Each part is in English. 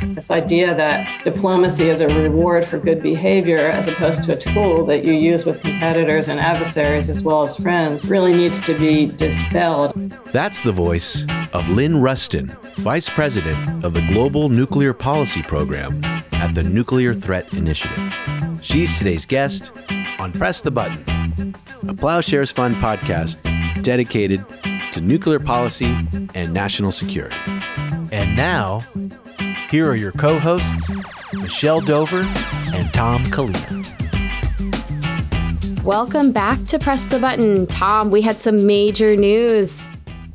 This idea that diplomacy is a reward for good behavior as opposed to a tool that you use with competitors and adversaries as well as friends really needs to be dispelled. That's the voice of Lynn Rusten, Vice President of the Global Nuclear Policy Program at the Nuclear Threat Initiative. She's today's guest on Press the Button, a Plowshares Fund podcast dedicated to nuclear policy and national security. And now, here are your co-hosts, Michelle Dover and Tom Kalina. Welcome back to Press the Button. Tom, we had some major news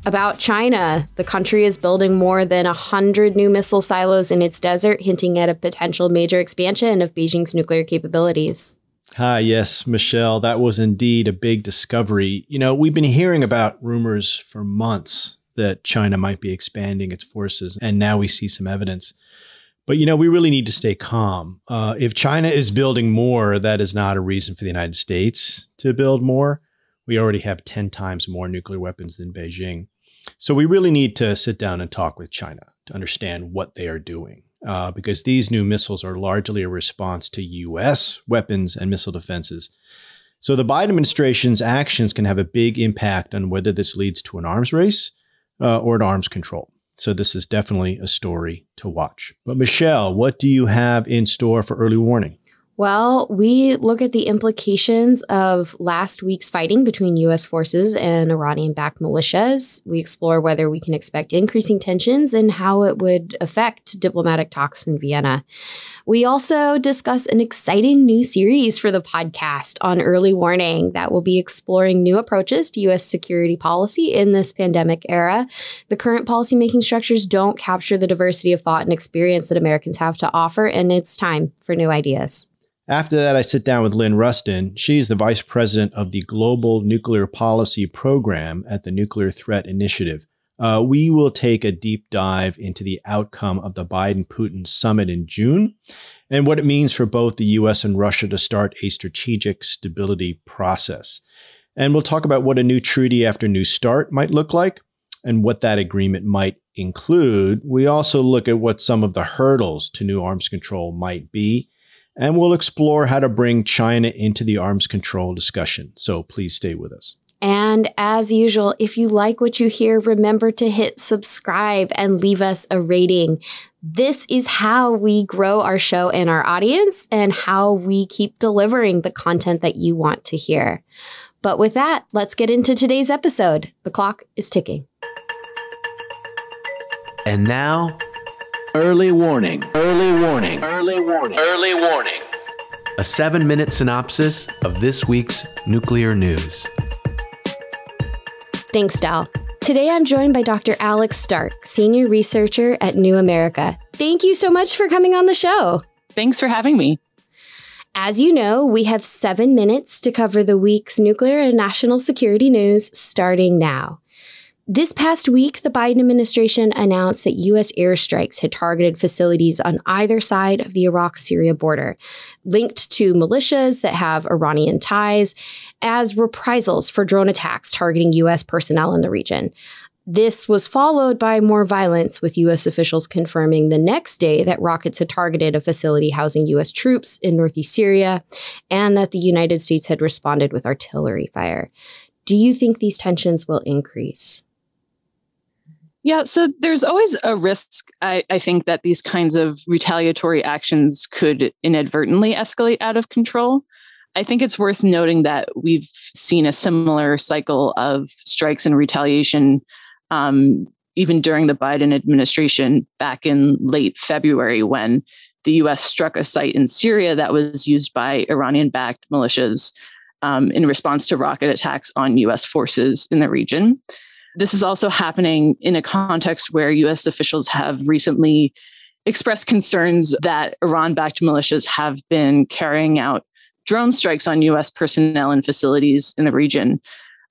about China. The country is building more than 100 new missile silos in its desert, hinting at a potential major expansion of Beijing's nuclear capabilities. Hi, yes, Michelle, that was indeed a big discovery. You know, we've been hearing about rumors for months that China might be expanding its forces, and now we see some evidence. But, you know, we really need to stay calm. If China is building more, that is not a reason for the United States to build more. We already have 10 times more nuclear weapons than Beijing. So we really need to sit down and talk with China to understand what they are doing. Because these new missiles are largely a response to U.S. weapons and missile defenses. So the Biden administration's actions can have a big impact on whether this leads to an arms race or an arms control. So this is definitely a story to watch. But Michelle, what do you have in store for early warning? Well, we look at the implications of last week's fighting between U.S. forces and Iranian-backed militias. We explore whether we can expect increasing tensions and how it would affect diplomatic talks in Vienna. We also discuss an exciting new series for the podcast on early warning that will be exploring new approaches to U.S. security policy in this pandemic era. The current policymaking structures don't capture the diversity of thought and experience that Americans have to offer, and it's time for new ideas. After that, I sit down with Lynn Rusten. She's the vice president of the Global Nuclear Policy Program at the Nuclear Threat Initiative. We will take a deep dive into the outcome of the Biden-Putin summit in June and what it means for both the U.S. and Russia to start a strategic stability process. And we'll talk about what a new treaty after New START might look like and what that agreement might include. We also look at what some of the hurdles to new arms control might be. And we'll explore how to bring China into the arms control discussion. So please stay with us. And as usual, if you like what you hear, remember to hit subscribe and leave us a rating. This is how we grow our show and our audience and how we keep delivering the content that you want to hear. But with that, let's get into today's episode. The clock is ticking. And now, early warning, early warning, early warning, early warning. A 7-minute synopsis of this week's nuclear news. Thanks, Dal. Today I'm joined by Dr. Alex Stark, senior researcher at New America. Thank you so much for coming on the show. Thanks for having me. As you know, we have 7 minutes to cover the week's nuclear and national security news starting now. This past week, the Biden administration announced that U.S. airstrikes had targeted facilities on either side of the Iraq-Syria border, linked to militias that have Iranian ties, as reprisals for drone attacks targeting U.S. personnel in the region. This was followed by more violence, with U.S. officials confirming the next day that rockets had targeted a facility housing U.S. troops in northeast Syria, and that the United States had responded with artillery fire. Do you think these tensions will increase? Yeah, so there's always a risk, I think, that these kinds of retaliatory actions could inadvertently escalate out of control. I think it's worth noting that we've seen a similar cycle of strikes and retaliation even during the Biden administration back in late February, when the U.S. struck a site in Syria that was used by Iranian-backed militias in response to rocket attacks on U.S. forces in the region. This is also happening in a context where U.S. officials have recently expressed concerns that Iran-backed militias have been carrying out drone strikes on U.S. personnel and facilities in the region.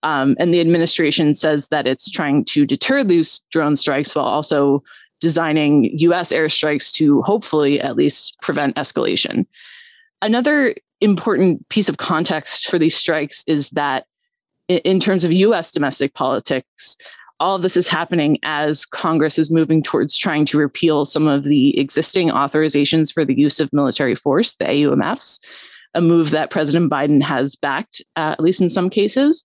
And the administration says that it's trying to deter these drone strikes while also designing U.S. airstrikes to hopefully at least prevent escalation. Another important piece of context for these strikes is that in terms of U.S. domestic politics, all of this is happening as Congress is moving towards trying to repeal some of the existing authorizations for the use of military force, the AUMFs, a move that President Biden has backed, at least in some cases.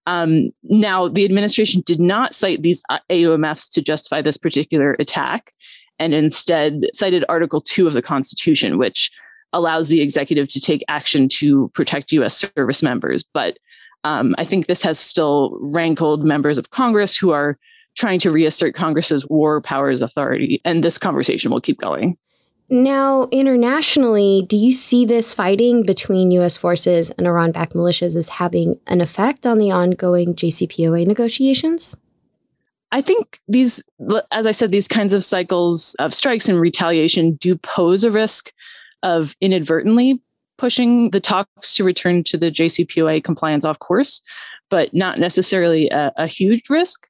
Now, the administration did not cite these AUMFs to justify this particular attack, and instead cited Article 2 of the Constitution, which allows the executive to take action to protect U.S. service members. But I think this has still rankled members of Congress who are trying to reassert Congress's war powers authority. And this conversation will keep going. Now, internationally, do you see this fighting between U.S. forces and Iran-backed militias as having an effect on the ongoing JCPOA negotiations? I think these, as I said, these kinds of cycles of strikes and retaliation do pose a risk of inadvertently pushing the talks to return to the JCPOA compliance off course, but not necessarily a huge risk.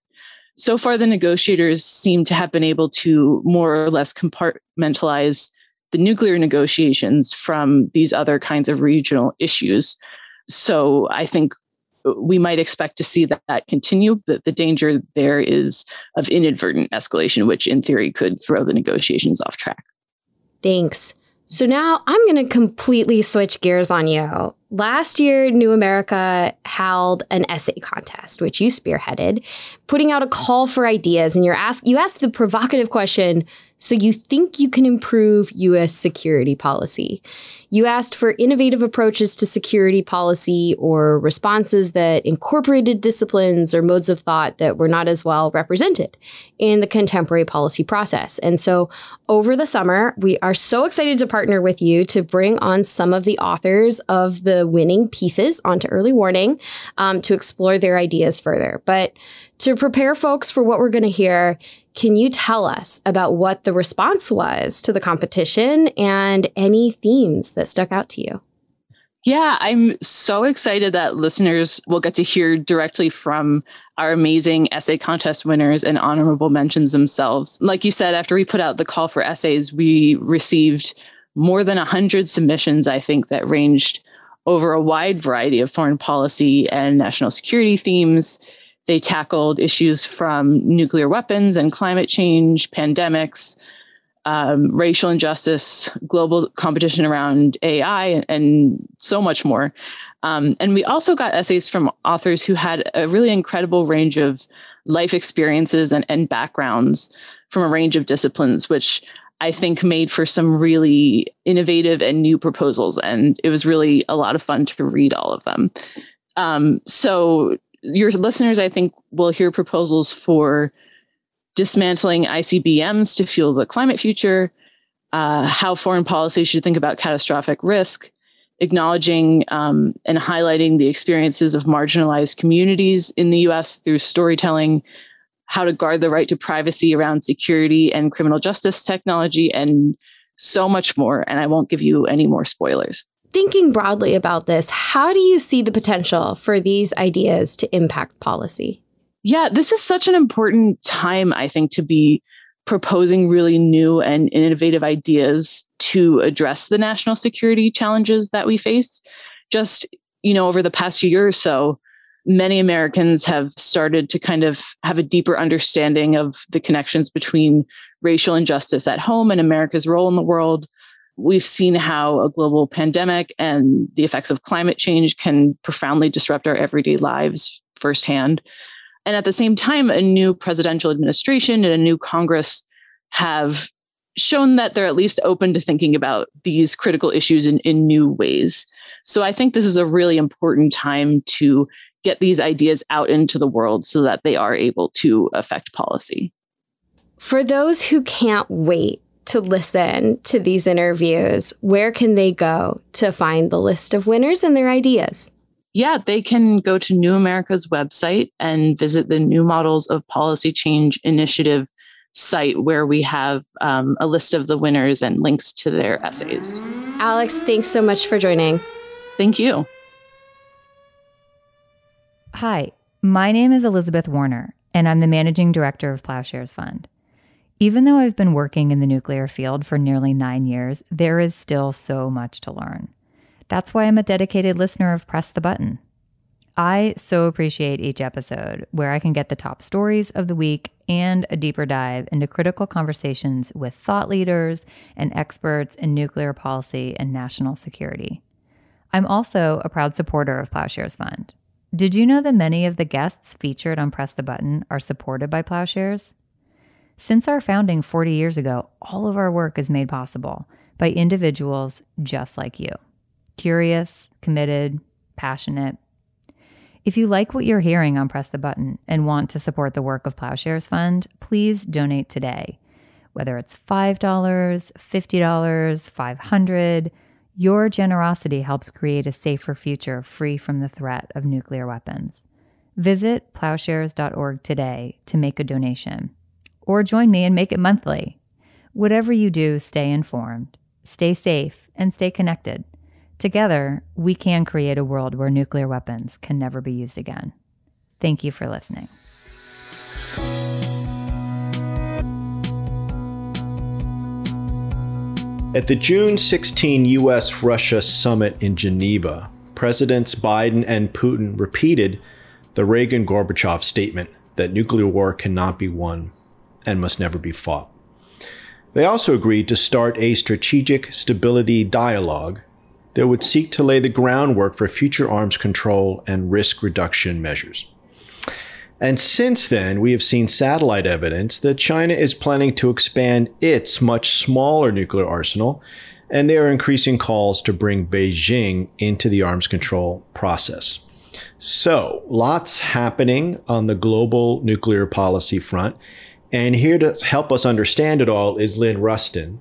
So far, the negotiators seem to have been able to more or less compartmentalize the nuclear negotiations from these other kinds of regional issues. So I think we might expect to see that continue. The danger there is of inadvertent escalation, which in theory could throw the negotiations off track. Thanks. So now I'm going to completely switch gears on you. Last year, New America held an essay contest, which you spearheaded, putting out a call for ideas. And you asked the provocative question, so you think you can improve U.S. security policy? You asked for innovative approaches to security policy or responses that incorporated disciplines or modes of thought that were not as well represented in the contemporary policy process. And so over the summer, we are so excited to partner with you to bring on some of the authors of the winning pieces onto Early Warning to explore their ideas further. But to prepare folks for what we're going to hear, can you tell us about what the response was to the competition and any themes that stuck out to you? Yeah, I'm so excited that listeners will get to hear directly from our amazing essay contest winners and honorable mentions themselves. Like you said, after we put out the call for essays, we received more than 100 submissions, I think, that ranged over a wide variety of foreign policy and national security themes. They tackled issues from nuclear weapons and climate change, pandemics, racial injustice, global competition around AI, and so much more. And we also got essays from authors who had a really incredible range of life experiences and backgrounds from a range of disciplines, which I think made for some really innovative and new proposals. And it was really a lot of fun to read all of them. So your listeners, I think, will hear proposals for dismantling ICBMs to fuel the climate future, how foreign policy should think about catastrophic risk, acknowledging and highlighting the experiences of marginalized communities in the U.S. through storytelling, how to guard the right to privacy around security and criminal justice technology, and so much more. And I won't give you any more spoilers. Thinking broadly about this, how do you see the potential for these ideas to impact policy? Yeah, this is such an important time, I think, to be proposing really new and innovative ideas to address the national security challenges that we face. Just, over the past year or so, many Americans have started to kind of have a deeper understanding of the connections between racial injustice at home and America's role in the world. We've seen how a global pandemic and the effects of climate change can profoundly disrupt our everyday lives firsthand. And at the same time, a new presidential administration and a new Congress have shown that they're at least open to thinking about these critical issues in new ways. So I think this is a really important time to get these ideas out into the world so that they are able to affect policy. For those who can't wait to listen to these interviews, where can they go to find the list of winners and their ideas? Yeah, they can go to New America's website and visit the New Models of Policy Change Initiative site, where we have a list of the winners and links to their essays. Alex, thanks so much for joining. Thank you. Hi, my name is Elizabeth Warner, and I'm the Managing Director of Plowshares Fund. Even though I've been working in the nuclear field for nearly 9 years, there is still so much to learn. That's why I'm a dedicated listener of Press the Button. I so appreciate each episode where I can get the top stories of the week and a deeper dive into critical conversations with thought leaders and experts in nuclear policy and national security. I'm also a proud supporter of Plowshares Fund. Did you know that many of the guests featured on Press the Button are supported by Plowshares? Since our founding 40 years ago, all of our work is made possible by individuals just like you. Curious, committed, passionate. If you like what you're hearing on Press the Button and want to support the work of Plowshares Fund, please donate today. Whether it's $5, $50, $500, your generosity helps create a safer future free from the threat of nuclear weapons. Visit plowshares.org today to make a donation. Or join me and make it monthly. Whatever you do, stay informed, stay safe, and stay connected. Together, we can create a world where nuclear weapons can never be used again. Thank you for listening. At the June 16 U.S.-Russia summit in Geneva, Presidents Biden and Putin repeated the Reagan-Gorbachev statement that nuclear war cannot be won and must never be fought. They also agreed to start a strategic stability dialogue that would seek to lay the groundwork for future arms control and risk reduction measures. And since then, we have seen satellite evidence that China is planning to expand its much smaller nuclear arsenal, and they are increasing calls to bring Beijing into the arms control process. So, lots happening on the global nuclear policy front. And here to help us understand it all is Lynn Rusten.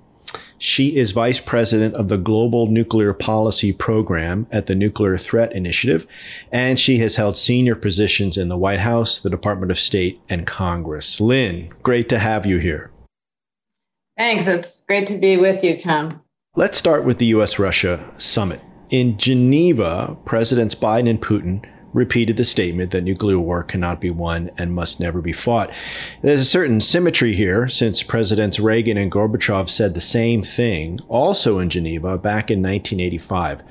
She is Vice President of the Global Nuclear Policy Program at the Nuclear Threat Initiative, and she has held senior positions in the White House, the Department of State, and Congress. Lynn, great to have you here. Thanks. It's great to be with you, Tom. Let's start with the U.S.-Russia summit. In Geneva, Presidents Biden and Putin repeated the statement that nuclear war cannot be won and must never be fought. There's a certain symmetry here, since Presidents Reagan and Gorbachev said the same thing, also in Geneva, back in 1985.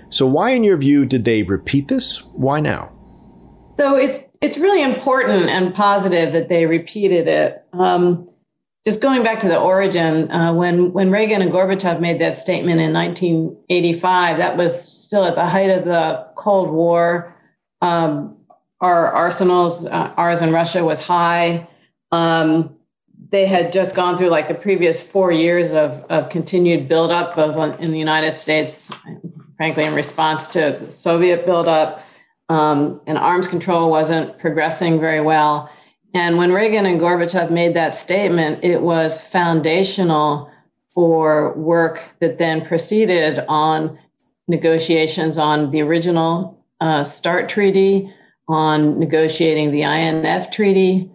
So why, in your view, did they repeat this? Why now? So it's really important and positive that they repeated it. Just going back to the origin, when Reagan and Gorbachev made that statement in 1985, that was still at the height of the Cold War. Our arsenals, ours in Russia, was high. They had just gone through like the previous 4 years of continued buildup both in the United States, frankly, in response to the Soviet buildup, and arms control wasn't progressing very well. And when Reagan and Gorbachev made that statement, it was foundational for work that then proceeded on negotiations on the original START treaty, on negotiating the INF treaty,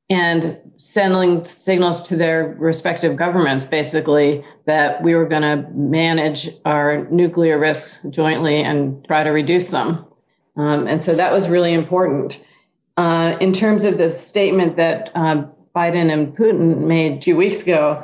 and sending signals to their respective governments, basically, that we were going to manage our nuclear risks jointly and try to reduce them. And so that was really important. In terms of the statement that Biden and Putin made 2 weeks ago,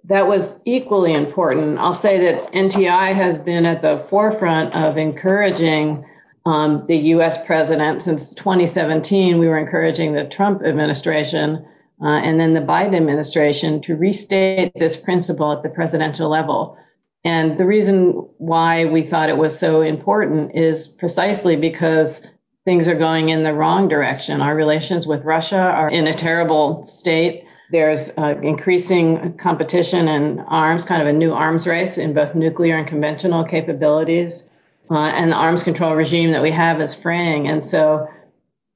that was equally important. I'll say that NTI has been at the forefront of encouraging the U.S. president. Since 2017, we were encouraging the Trump administration and then the Biden administration to restate this principle at the presidential level. And the reason why we thought it was so important is precisely because things are going in the wrong direction. Our relations with Russia are in a terrible state. There's increasing competition in arms, kind of a new arms race in both nuclear and conventional capabilities. And the arms control regime that we have is fraying. And so,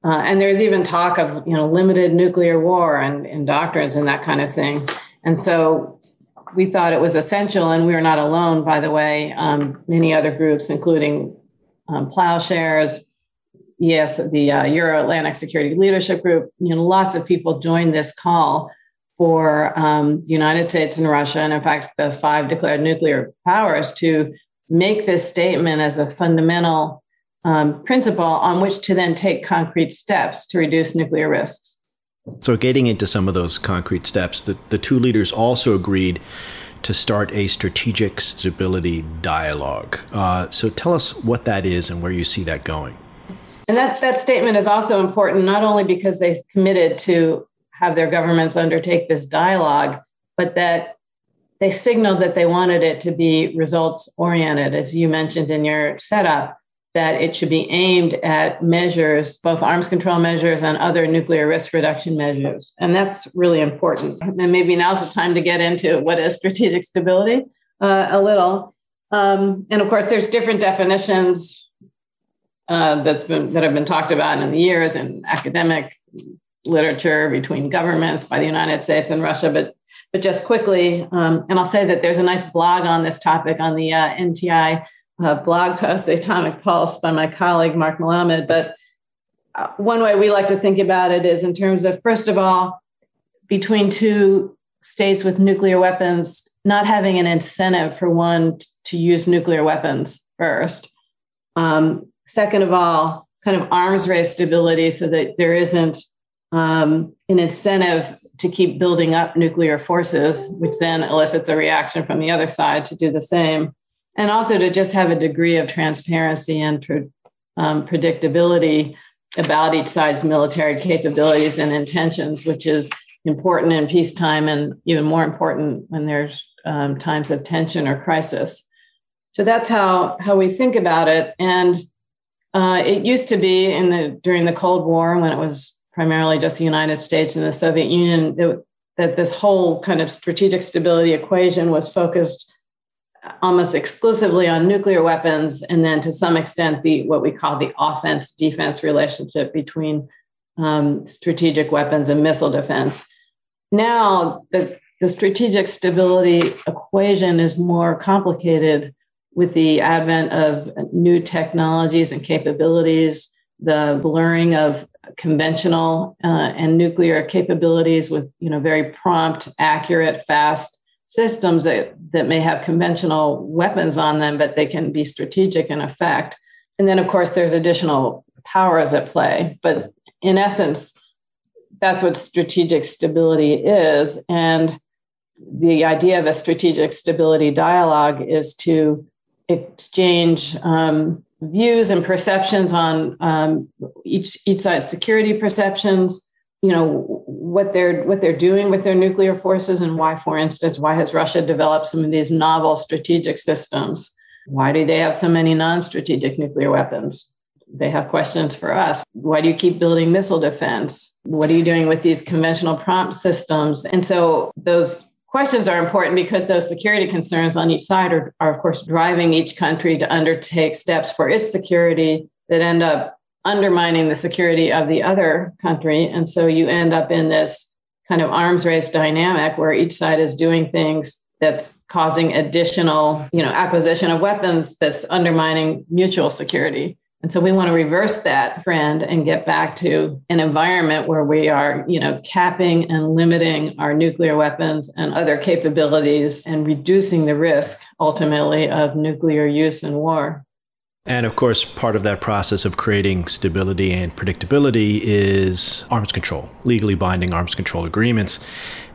and there's even talk of, limited nuclear war and doctrines and that kind of thing. And so we thought it was essential, and we were not alone, by the way. Many other groups, including Plowshares, the Euro-Atlantic Security Leadership Group, lots of people joined this call for the United States and Russia, and in fact, the 5 declared nuclear powers, to make this statement as a fundamental principle on which to then take concrete steps to reduce nuclear risks. So getting into some of those concrete steps, the two leaders also agreed to start a strategic stability dialogue. So tell us what that is and where you see that going. And that statement is also important, not only because they committed to have their governments undertake this dialogue, but that they signaled that they wanted it to be results oriented, as you mentioned in your setup, that it should be aimed at measures, both arms control measures and other nuclear risk reduction measures. And that's really important. And maybe now's the time to get into what is strategic stability a little. And of course, there's different definitions that have been talked about in the years in academic literature between governments by the United States and Russia. But just quickly, and I'll say that there's a nice blog on this topic on the NTI blog post, The Atomic Pulse, by my colleague, Mark Malamed. But one way we like to think about it is in terms of, first of all, between two states with nuclear weapons, not having an incentive for one to use nuclear weapons first. Second of all, kind of arms race stability so that there isn't an incentive to keep building up nuclear forces, which then elicits a reaction from the other side to do the same. And also to just have a degree of transparency and predictability about each side's military capabilities and intentions, which is important in peacetime and even more important when there's times of tension or crisis. So that's how we think about it. And it used to be during the Cold War, when it was primarily just the United States and the Soviet Union, that this whole kind of strategic stability equation was focused almost exclusively on nuclear weapons, and then to some extent what we call the offense-defense relationship between strategic weapons and missile defense. Now, the strategic stability equation is more complicated with the advent of new technologies and capabilities, the blurring of conventional and nuclear capabilities with very prompt, accurate, fast systems that may have conventional weapons on them, but they can be strategic in effect. And then, of course, there's additional powers at play. But in essence, that's what strategic stability is. And the idea of a strategic stability dialogue is to exchange views and perceptions on each side's security perceptions, what they're doing with their nuclear forces, and why, for instance, why has Russia developed some of these novel strategic systems? Why do they have so many non-strategic nuclear weapons? They have questions for us. Why do you keep building missile defense? What are you doing with these conventional prompt systems? And so those questions are important because those security concerns on each side are of course, driving each country to undertake steps for its security that end up undermining the security of the other country. And so you end up in this kind of arms race dynamic where each side is doing things that's causing additional, acquisition of weapons that's undermining mutual security. And so we want to reverse that trend and get back to an environment where we are, capping and limiting our nuclear weapons and other capabilities and reducing the risk ultimately of nuclear use in war. And of course, part of that process of creating stability and predictability is arms control, legally binding arms control agreements.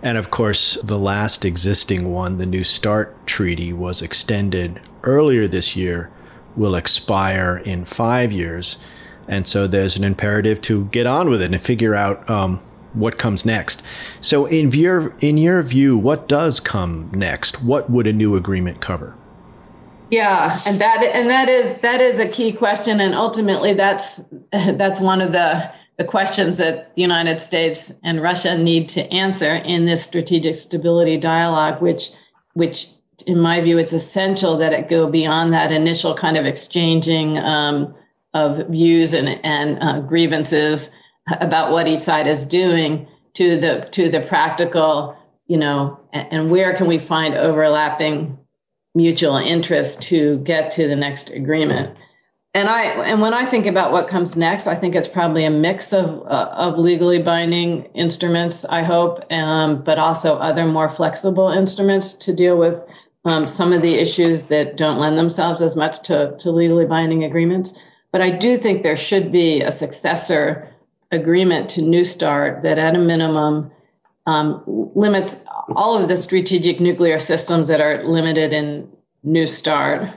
And of course, the last existing one, the New START treaty, was extended earlier this year, will expire in 5 years. And so there's an imperative to get on with it and figure out what comes next. So in your view, what does come next? What would a new agreement cover? Yeah, and that is a key question, and ultimately that's one of the questions that the United States and Russia need to answer in this strategic stability dialogue, which in my view, it's essential that it go beyond that initial kind of exchanging of views and grievances about what each side is doing to the practical, and where can we find overlapping mutual interest to get to the next agreement. And when I think about what comes next, I think it's probably a mix of legally binding instruments, I hope, but also other more flexible instruments to deal with some of the issues that don't lend themselves as much to legally binding agreements. But I do think there should be a successor agreement to New START that at a minimum limits all of the strategic nuclear systems that are limited in New START.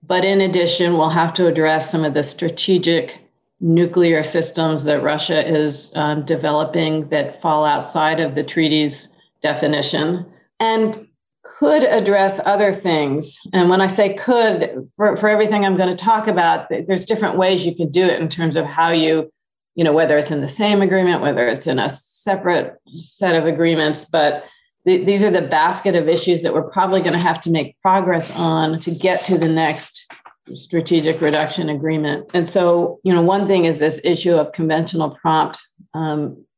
But in addition, we'll have to address some of the strategic nuclear systems that Russia is developing that fall outside of the treaty's definition, and could address other things. And when I say could, for everything I'm going to talk about, there's different ways you could do it in terms of how you know, whether it's in the same agreement, whether it's in a separate set of agreements. But these are the basket of issues that we're probably going to have to make progress on to get to the next strategic reduction agreement. And so, you know, one thing is this issue of conventional prompt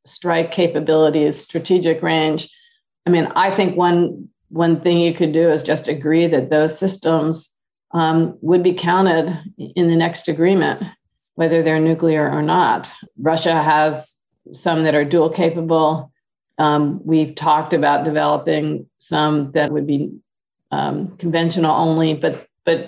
strike capabilities, strategic range. I mean, I think one thing you could do is just agree that those systems would be counted in the next agreement, whether they're nuclear or not. Russia has some that are dual capable. We've talked about developing some that would be conventional only, but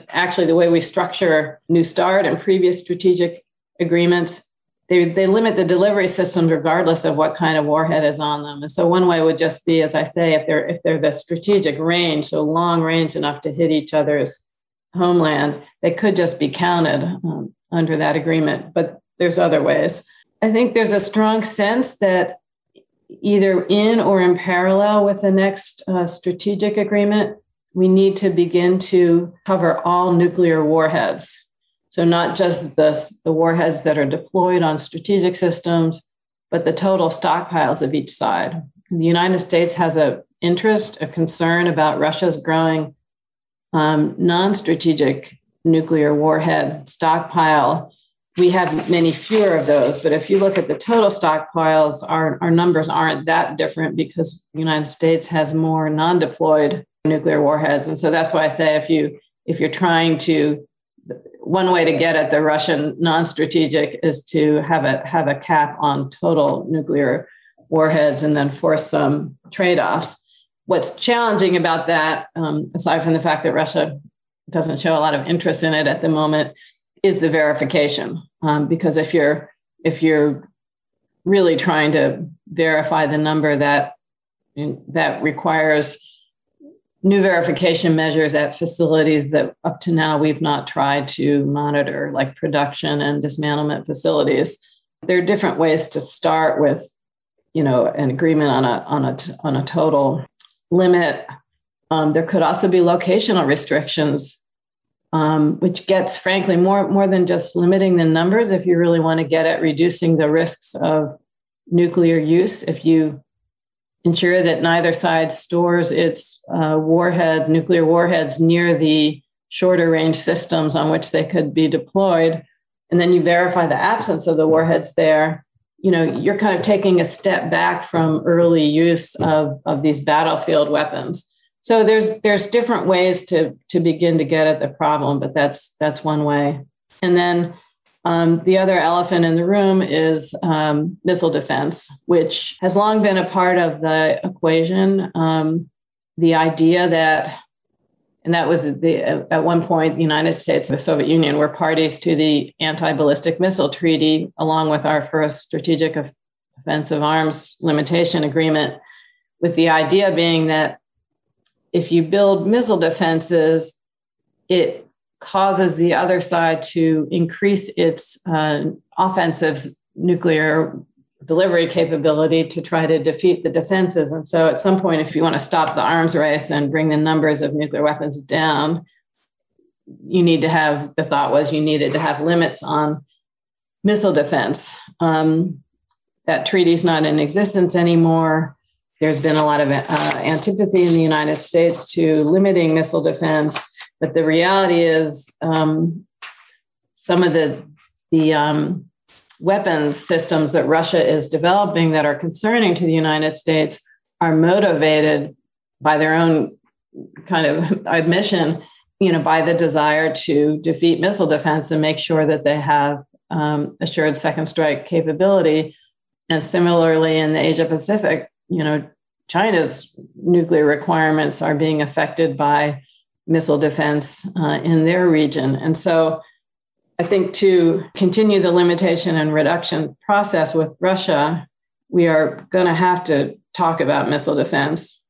actually the way we structure New START and previous strategic agreements, they limit the delivery systems regardless of what kind of warhead is on them. And so one way would just be, as I say, if they're the strategic range, so long range enough to hit each other's homeland, they could just be counted under that agreement. But there's other ways. I think there's a strong sense that either in or in parallel with the next strategic agreement, we need to begin to cover all nuclear warheads. So not just the warheads that are deployed on strategic systems, but the total stockpiles of each side. The United States has an interest, a concern about Russia's growing non-strategic nuclear warhead stockpile. We have many fewer of those, but if you look at the total stockpiles, our numbers aren't that different because the United States has more non-deployed nuclear warheads. And so that's why I say if you're trying to, one way to get at the Russian non-strategic is to have a cap on total nuclear warheads and then force some trade-offs. What's challenging about that, aside from the fact that Russia doesn't show a lot of interest in it at the moment, is the verification. Because if you're really trying to verify the number that requires new verification measures at facilities that up to now we've not tried to monitor, like production and dismantlement facilities. There are different ways to start with, you know, an agreement on a total limit. There could also be locational restrictions, which gets, frankly, more than just limiting the numbers. If you really want to get at reducing the risks of nuclear use, if you ensure that neither side stores its nuclear warheads near the shorter range systems on which they could be deployed, and then you verify the absence of the warheads there, you know, you're kind of taking a step back from early use of these battlefield weapons. So there's different ways to begin to get at the problem, but that's one way. And then the other elephant in the room is missile defense, which has long been a part of the equation. The idea that, and that was at one point, the United States and the Soviet Union were parties to the anti-ballistic missile treaty, along with our first strategic offensive arms limitation agreement, with the idea being that if you build missile defenses, it causes the other side to increase its offensive nuclear delivery capability to try to defeat the defenses. And so at some point, if you want to stop the arms race and bring the numbers of nuclear weapons down, the thought was you needed to have limits on missile defense. That treaty's not in existence anymore. There's been a lot of antipathy in the United States to limiting missile defense. But the reality is some of the weapons systems that Russia is developing that are concerning to the United States are motivated by their own kind of admission, you know, by the desire to defeat missile defense and make sure that they have assured second strike capability. And similarly, in the Asia Pacific, you know, China's nuclear requirements are being affected by missile defense in their region. And so I think to continue the limitation and reduction process with Russia, we are going to have to talk about missile defense.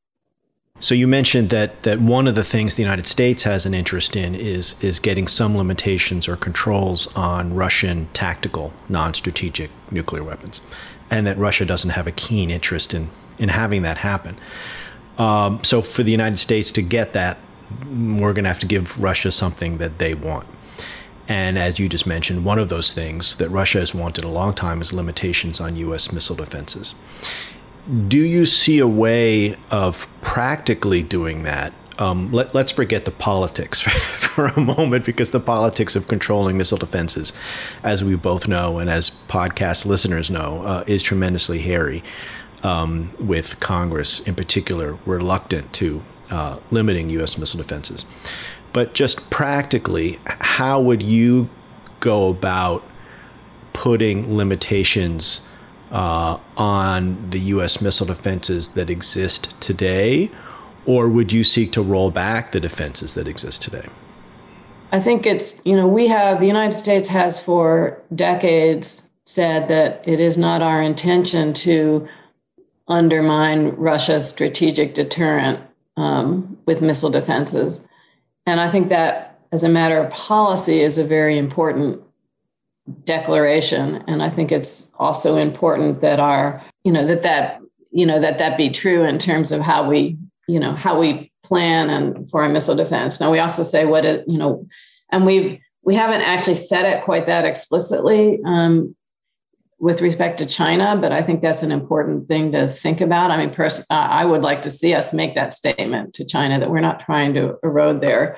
So you mentioned that one of the things the United States has an interest in is getting some limitations or controls on Russian tactical, non-strategic nuclear weapons, and that Russia doesn't have a keen interest in having that happen. So for the United States to get that, we're going to have to give Russia something that they want. And as you just mentioned, one of those things that Russia has wanted a long time is limitations on U.S. missile defenses. Do you see a way of practically doing that? Let's forget the politics for a moment, because the politics of controlling missile defenses, as we both know and as podcast listeners know, is tremendously hairy, with Congress in particular reluctant to limiting U.S. missile defenses. But just practically, how would you go about putting limitations on the U.S. missile defenses that exist today, or would you seek to roll back the defenses that exist today? I think it's, the United States has for decades said that it is not our intention to undermine Russia's strategic deterrent with missile defenses. And I think that as a matter of policy is a very important declaration. And I think it's also important that that be true in terms of how we plan and for our missile defense. Now we also say and we haven't actually said it quite that explicitly with respect to China, but I think that's an important thing to think about. I mean, I would like to see us make that statement to China that we're not trying to erode their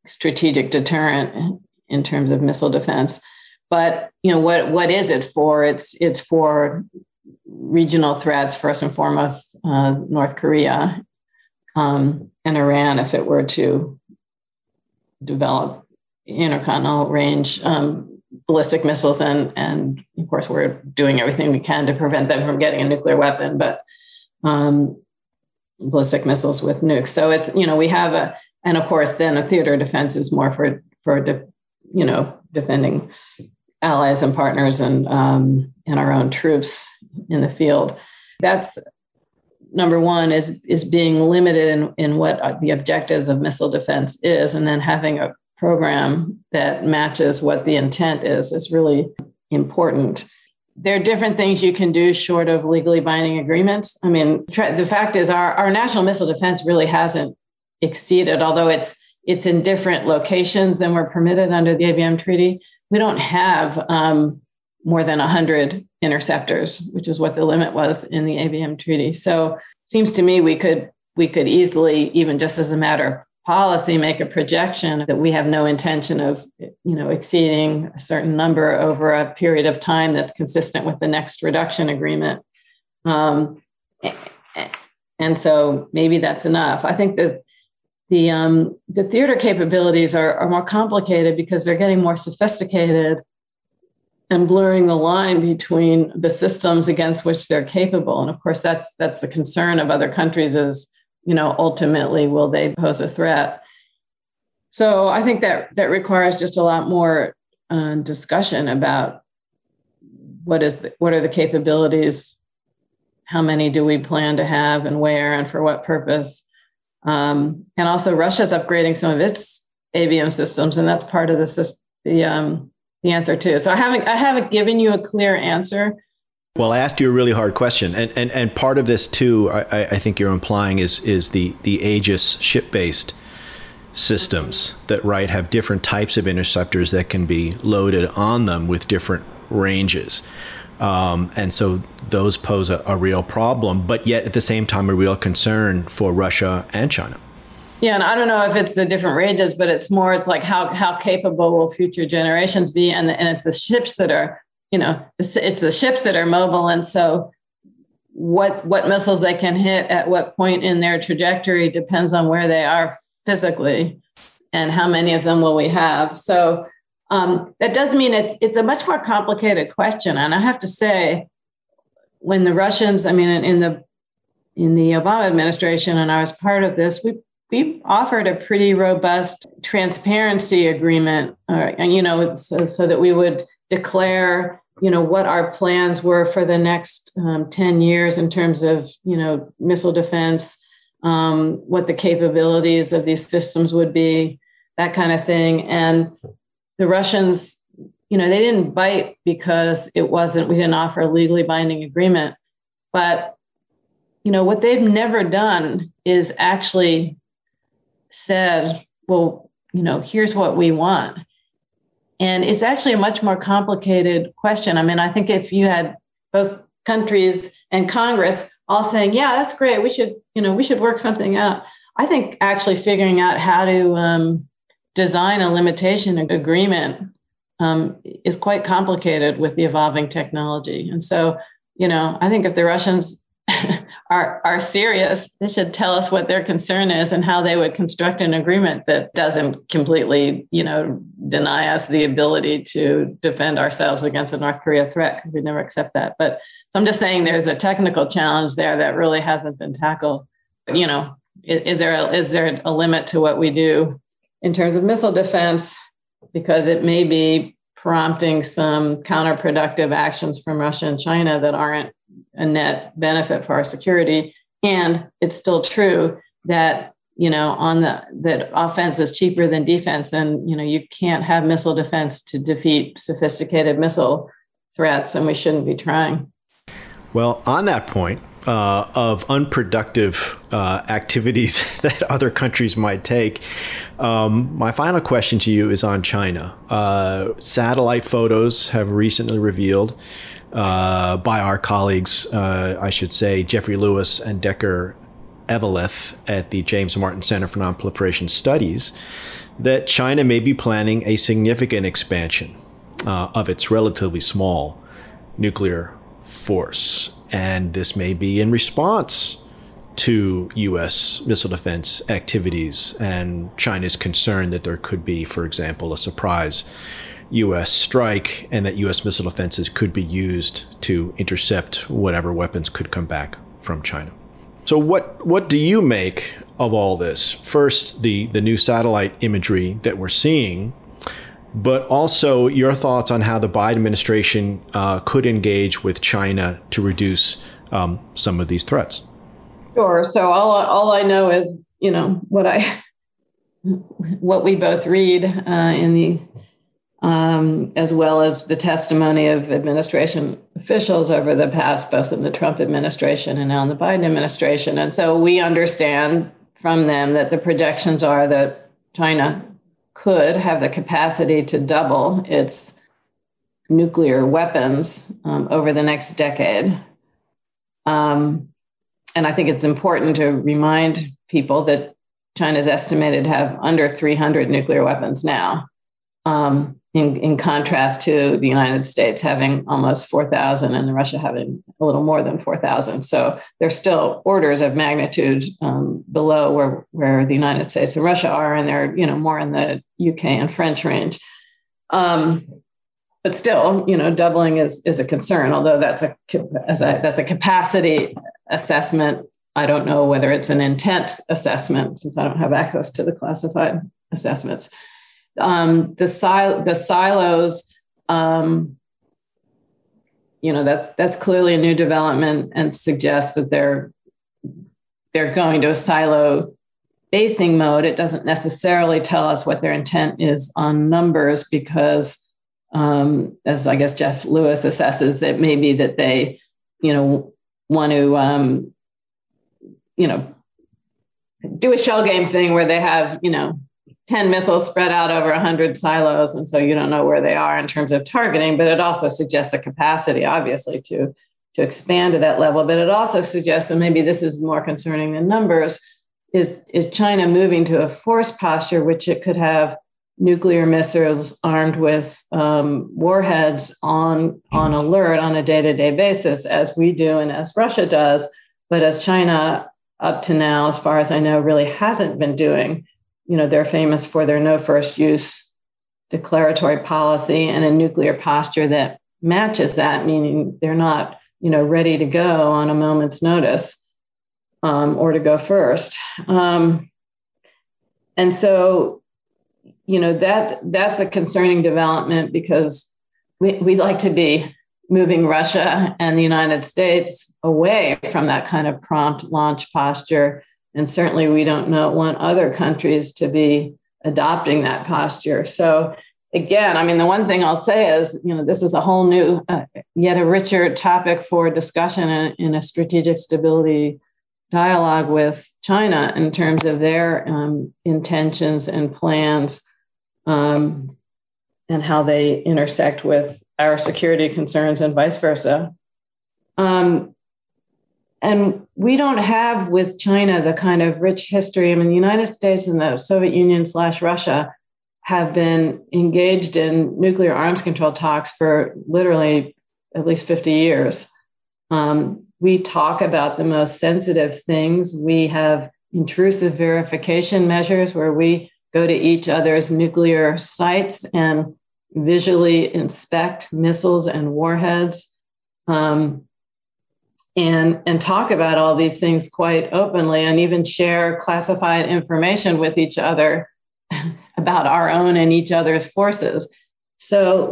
strategic deterrent in terms of missile defense. But, what is it for? It's for regional threats, first and foremost, North Korea and Iran, if it were to develop intercontinental range ballistic missiles. And of course, we're doing everything we can to prevent them from getting a nuclear weapon, but ballistic missiles with nukes. So it's, we have and of course, then a theater defense is more for defending allies and partners and our own troops in the field. That's number one, is being limited in what the objectives of missile defense is, and then having a program that matches what the intent is really important. There are different things you can do short of legally binding agreements. I mean, the fact is our national missile defense really hasn't exceeded, although it's in different locations than we're permitted under the ABM treaty. We don't have more than 100 interceptors, which is what the limit was in the ABM treaty. So it seems to me we could easily, even just as a matter of policy, make a projection that we have no intention of, exceeding a certain number over a period of time that's consistent with the next reduction agreement. And so maybe that's enough. I think that the theater capabilities are more complicated because they're getting more sophisticated and blurring the line between the systems against which they're capable. And of course, that's the concern of other countries is, ultimately, will they pose a threat? So I think that requires just a lot more discussion about what are the capabilities, how many do we plan to have and where and for what purpose. And also Russia's upgrading some of its ABM systems, and that's part of the answer too. So I haven't given you a clear answer. Well, I asked you a really hard question, and part of this too, I think you're implying is the Aegis ship-based systems that have different types of interceptors that can be loaded on them with different ranges. And so those pose a real problem, but yet at the same time, a real concern for Russia and China. Yeah, and I don't know if it's the different ranges, but it's like how capable will future generations be? And it's the ships that are, it's the ships that are mobile. And so what missiles they can hit at what point in their trajectory depends on where they are physically and how many of them will we have. So that does mean it's a much more complicated question. And I have to say, when the Russians, in the Obama administration, and I was part of this, we offered a pretty robust transparency agreement, so that we would declare, what our plans were for the next 10 years in terms of, missile defense, what the capabilities of these systems would be, that kind of thing. And the Russians, they didn't bite because we didn't offer a legally binding agreement. But, what they've never done is actually said, well, here's what we want. And it's actually a much more complicated question. I mean, I think if you had both countries and Congress all saying, yeah, that's great, we should work something out. I think actually figuring out how to design a limitation agreement is quite complicated with the evolving technology. And so, I think if the Russians are serious, they should tell us what their concern is and how they would construct an agreement that doesn't completely, deny us the ability to defend ourselves against a North Korea threat, because we never accept that. But so I'm just saying there's a technical challenge there that really hasn't been tackled. Is there a limit to what we do in terms of missile defense? Because it may be prompting some counterproductive actions from Russia and China that aren't a net benefit for our security. And it's still true that, that offense is cheaper than defense. And, you can't have missile defense to defeat sophisticated missile threats, and we shouldn't be trying. Well, on that point of unproductive activities that other countries might take, my final question to you is on China. Satellite photos have recently revealed by our colleagues, I should say, Jeffrey Lewis and Decker Eveleth at the James Martin Center for Nonproliferation Studies, that China may be planning a significant expansion of its relatively small nuclear force. And this may be in response to U.S. missile defense activities and China's concern that there could be, for example, a surprise U.S. strike, and that U.S. missile defenses could be used to intercept whatever weapons could come back from China. So what do you make of all this? First, the new satellite imagery that we're seeing, but also your thoughts on how the Biden administration could engage with China to reduce some of these threats. Sure. So all I know is, what we both read in the as well as the testimony of administration officials over the past, both in the Trump administration and now in the Biden administration. And so we understand from them that the projections are that China could have the capacity to double its nuclear weapons over the next decade. And I think it's important to remind people that China is estimated to have under 300 nuclear weapons now. In contrast to the United States having almost 4,000 and Russia having a little more than 4,000. So they're still orders of magnitude below where the United States and Russia are, and they're more in the UK and French range. But still, doubling is a concern. Although that's a capacity assessment. I don't know whether it's an intent assessment, since I don't have access to the classified assessments. The silos, that's clearly a new development and suggests that they're going to a silo basing mode. It doesn't necessarily tell us what their intent is on numbers, because as I guess Jeff Lewis assesses, that maybe that they, want to, do a shell game thing where they have, 10 missiles spread out over 100 silos. And so you don't know where they are in terms of targeting, but it also suggests a capacity, obviously, to expand to that level. But it also suggests, and maybe this is more concerning than numbers, is China moving to a force posture, which it could have nuclear missiles armed with warheads on alert on a day-to-day basis, as we do and as Russia does, but as China up to now, as far as I know, really hasn't been doing. They're famous for their no first use declaratory policy and a nuclear posture that matches that, meaning they're not, ready to go on a moment's notice or to go first. And so, that's a concerning development, because we'd like to be moving Russia and the United States away from that kind of prompt launch posture. And certainly we don't want other countries to be adopting that posture. So again, I mean, the one thing I'll say is, this is a whole new, yet a richer topic for discussion in a strategic stability dialogue with China in terms of their intentions and plans and how they intersect with our security concerns and vice versa. And we don't have with China the kind of rich history. I mean, the United States and the Soviet Union / Russia have been engaged in nuclear arms control talks for literally at least 50 years. We talk about the most sensitive things. We have intrusive verification measures where we go to each other's nuclear sites and visually inspect missiles and warheads. And talk about all these things quite openly, and even share classified information with each other about our own and each other's forces. So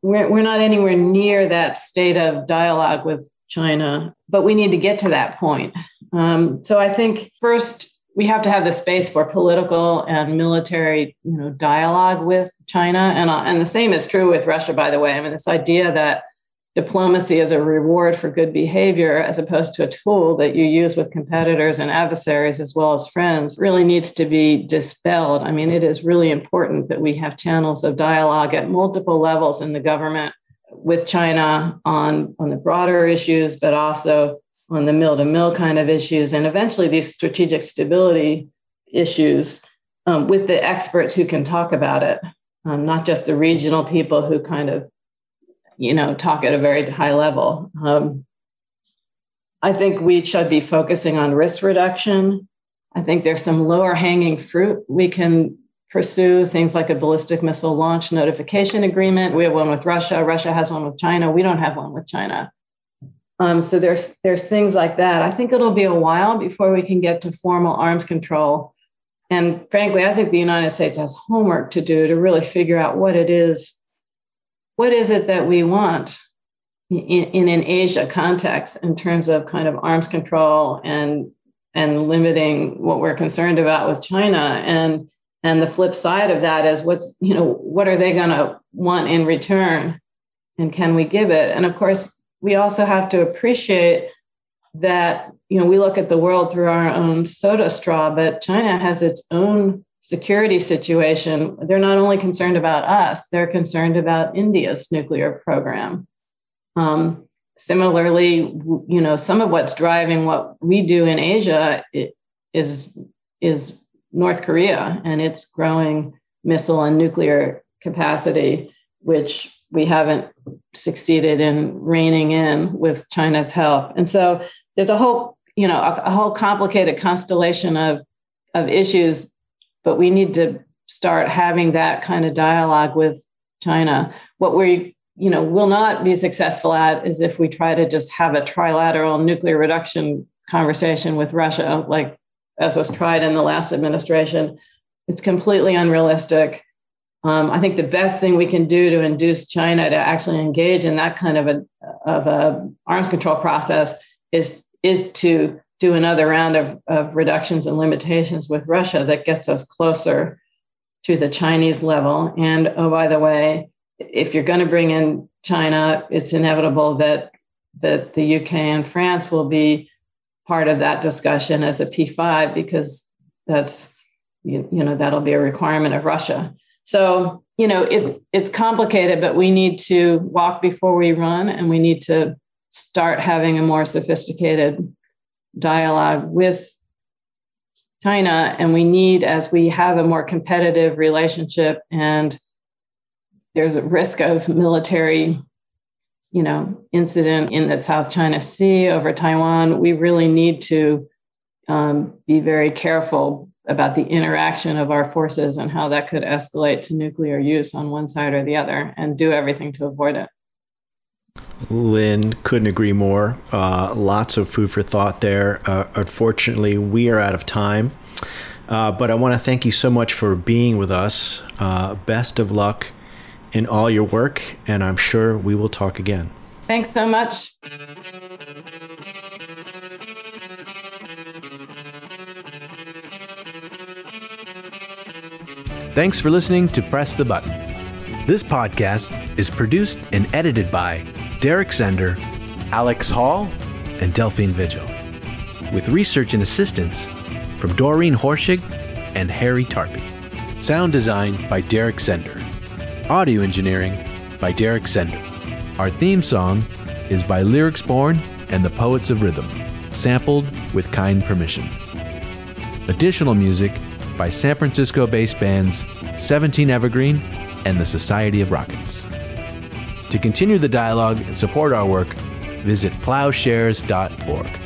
we're not anywhere near that state of dialogue with China, but we need to get to that point. So I think first we have to have the space for political and military, dialogue with China, and the same is true with Russia, by the way. I mean, this idea that diplomacy is a reward for good behavior as opposed to a tool that you use with competitors and adversaries as well as friends really needs to be dispelled. I mean, it is really important that we have channels of dialogue at multiple levels in the government with China on the broader issues, but also on the mill-to-mill kind of issues, and eventually these strategic stability issues with the experts who can talk about it, not just the regional people who kind of talk at a very high level. I think we should be focusing on risk reduction. I think there's some lower hanging fruit we can pursue, things like a ballistic missile launch notification agreement. We have one with Russia. Russia has one with China. We don't have one with China. So there's things like that. I think it'll be a while before we can get to formal arms control. And frankly, I think the United States has homework to do to really figure out what it is. What is it that we want in an Asia context in terms of kind of arms control and limiting what we're concerned about with China? And the flip side of that is what are they going to want in return? And can we give it? And of course, we also have to appreciate that, we look at the world through our own soda straw, but China has its own security situation. They're not only concerned about us, they're concerned about India's nuclear program. Similarly, some of what's driving what we do in Asia is North Korea and its growing missile and nuclear capacity, which we haven't succeeded in reining in with China's help. And so there's a whole complicated constellation of issues, but we need to start having that kind of dialogue with China. What we, will not be successful at is if we try to just have a trilateral nuclear reduction conversation with Russia, like as was tried in the last administration. It's completely unrealistic. I think the best thing we can do to induce China to actually engage in that kind of a arms control process is to do another round of reductions and limitations with Russia that gets us closer to the Chinese level. And oh, by the way, if you're going to bring in China, it's inevitable that the UK and France will be part of that discussion as a P5, because that's, that'll be a requirement of Russia. So, it's complicated, but we need to walk before we run, and we need to start having a more sophisticated dialogue with China. And we need, as we have a more competitive relationship and there's a risk of military, incident in the South China Sea over Taiwan, we really need to be very careful about the interaction of our forces and how that could escalate to nuclear use on one side or the other, and do everything to avoid it. Lynn, couldn't agree more. Lots of food for thought there. Unfortunately, we are out of time, but I want to thank you so much for being with us. Best of luck in all your work, and I'm sure we will talk again. Thanks so much. Thanks for listening to Press the Button. This podcast is produced and edited by Derek Sender, Alex Hall, and Delphine Vigil, with research and assistance from Doreen Horschig and Harry Tarpey. Sound design by Derek Sender. Audio engineering by Derek Sender. Our theme song is by Lyrics Born and the Poets of Rhythm, sampled with kind permission. Additional music by San Francisco-based bands 17 Evergreen and the Society of Rockets. To continue the dialogue and support our work, visit plowshares.org.